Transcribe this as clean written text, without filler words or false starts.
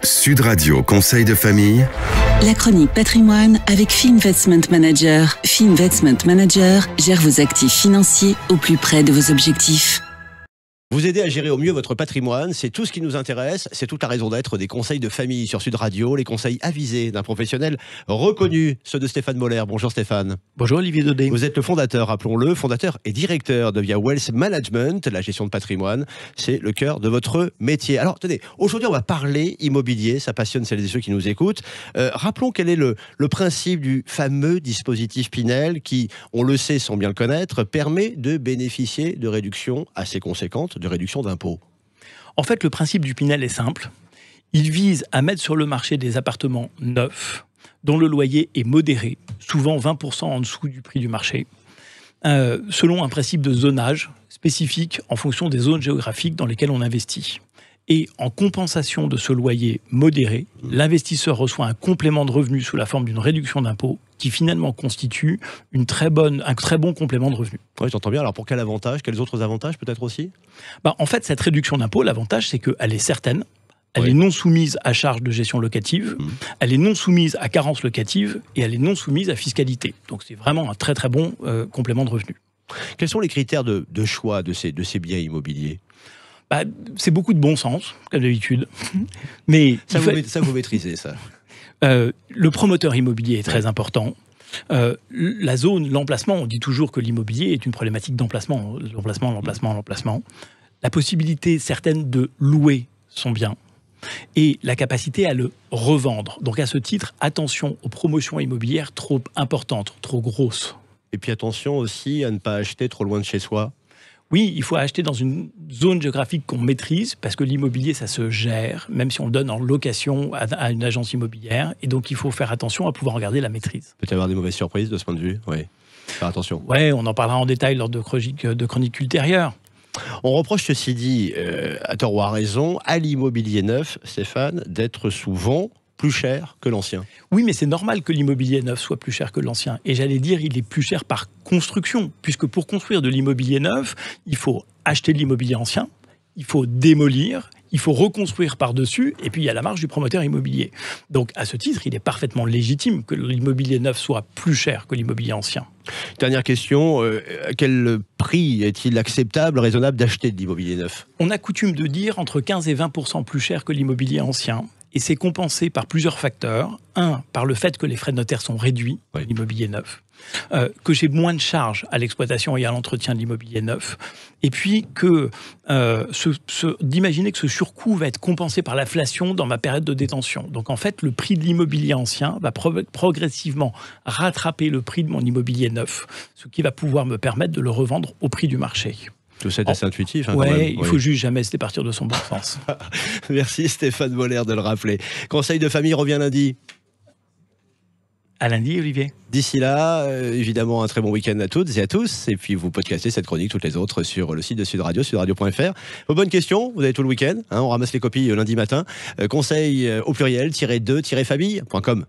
Sud Radio Conseil de famille. La chronique patrimoine avec Finvestment Manager. Finvestment Manager gère vos actifs financiers au plus près de vos objectifs. Vous aider à gérer au mieux votre patrimoine, c'est tout ce qui nous intéresse, c'est toute la raison d'être des conseils de famille sur Sud Radio, les conseils avisés d'un professionnel reconnu, ceux de Stéphane Moller. Bonjour Stéphane. Bonjour Olivier Daudet. Vous êtes le fondateur, rappelons-le, fondateur et directeur de Via Wealth Management, la gestion de patrimoine, c'est le cœur de votre métier. Alors tenez, aujourd'hui on va parler immobilier, ça passionne celles et ceux qui nous écoutent. Rappelons quel est le principe du fameux dispositif Pinel qui, on le sait sans bien le connaître, permet de bénéficier de réductions assez conséquentes, de réduction d'impôts. En fait, le principe du Pinel est simple. Il vise à mettre sur le marché des appartements neufs dont le loyer est modéré, souvent 20% en dessous du prix du marché, selon un principe de zonage spécifique en fonction des zones géographiques dans lesquelles on investit. Et en compensation de ce loyer modéré, l'investisseur reçoit un complément de revenu sous la forme d'une réduction d'impôt qui finalement constitue un très bon complément de revenu. Oui, j'entends bien. Alors pour quel avantage, quels autres avantages peut-être aussi ? En fait, cette réduction d'impôt, l'avantage, c'est qu'elle est certaine, elle est non soumise à charge de gestion locative, elle est non soumise à carence locative et elle est non soumise à fiscalité. Donc c'est vraiment un très très bon complément de revenu. Quels sont les critères de choix de ces biens immobiliers ? C'est beaucoup de bon sens, comme d'habitude. Mais ça, vous maîtrisez, ça. Le promoteur immobilier est très important. La zone, l'emplacement, on dit toujours que l'immobilier est une problématique d'emplacement. L'emplacement. La possibilité certaine de louer son bien et la capacité à le revendre. Donc à ce titre, attention aux promotions immobilières trop importantes, trop grosses. Et puis attention aussi à ne pas acheter trop loin de chez soi. Oui, il faut acheter dans une zone géographique qu'on maîtrise, parce que l'immobilier, ça se gère, même si on le donne en location à une agence immobilière. Et donc, il faut faire attention à pouvoir regarder la maîtrise. Peut-y avoir des mauvaises surprises de ce point de vue ? Oui. Faire attention. Oui, on en parlera en détail lors de chroniques ultérieures. On reproche, ceci dit, à tort ou à raison, à l'immobilier neuf, Stéphane, d'être souvent plus cher que l'ancien. Oui, mais c'est normal que l'immobilier neuf soit plus cher que l'ancien. Et j'allais dire, il est plus cher par construction, puisque pour construire de l'immobilier neuf, il faut acheter de l'immobilier ancien, il faut démolir, il faut reconstruire par-dessus, et puis il y a la marge du promoteur immobilier. Donc, à ce titre, il est parfaitement légitime que l'immobilier neuf soit plus cher que l'immobilier ancien. Dernière question, à quel prix est-il acceptable, raisonnable d'acheter de l'immobilier neuf ? On a coutume de dire entre 15 et 20% plus cher que l'immobilier ancien. Et c'est compensé par plusieurs facteurs. Un, par le fait que les frais de notaire sont réduits pour l'immobilier neuf, que j'ai moins de charges à l'exploitation et à l'entretien de l'immobilier neuf, et puis que d'imaginer que ce surcoût va être compensé par l'inflation dans ma période de détention. Donc en fait, le prix de l'immobilier ancien va progressivement rattraper le prix de mon immobilier neuf, ce qui va pouvoir me permettre de le revendre au prix du marché. Tout ça est assez intuitif. Oui, il faut juste jamais se départir de son bon sens. Merci Stéphane Moller de le rappeler. Conseil de famille revient lundi. À lundi, Olivier. D'ici là, évidemment, un très bon week-end à toutes et à tous. Et puis, vous podcastez cette chronique, toutes les autres, sur le site de Sud Radio, sudradio.fr. Vos bonnes questions, vous avez tout le week-end. On ramasse les copies lundi matin. Conseil au pluriel, -2-famille.com.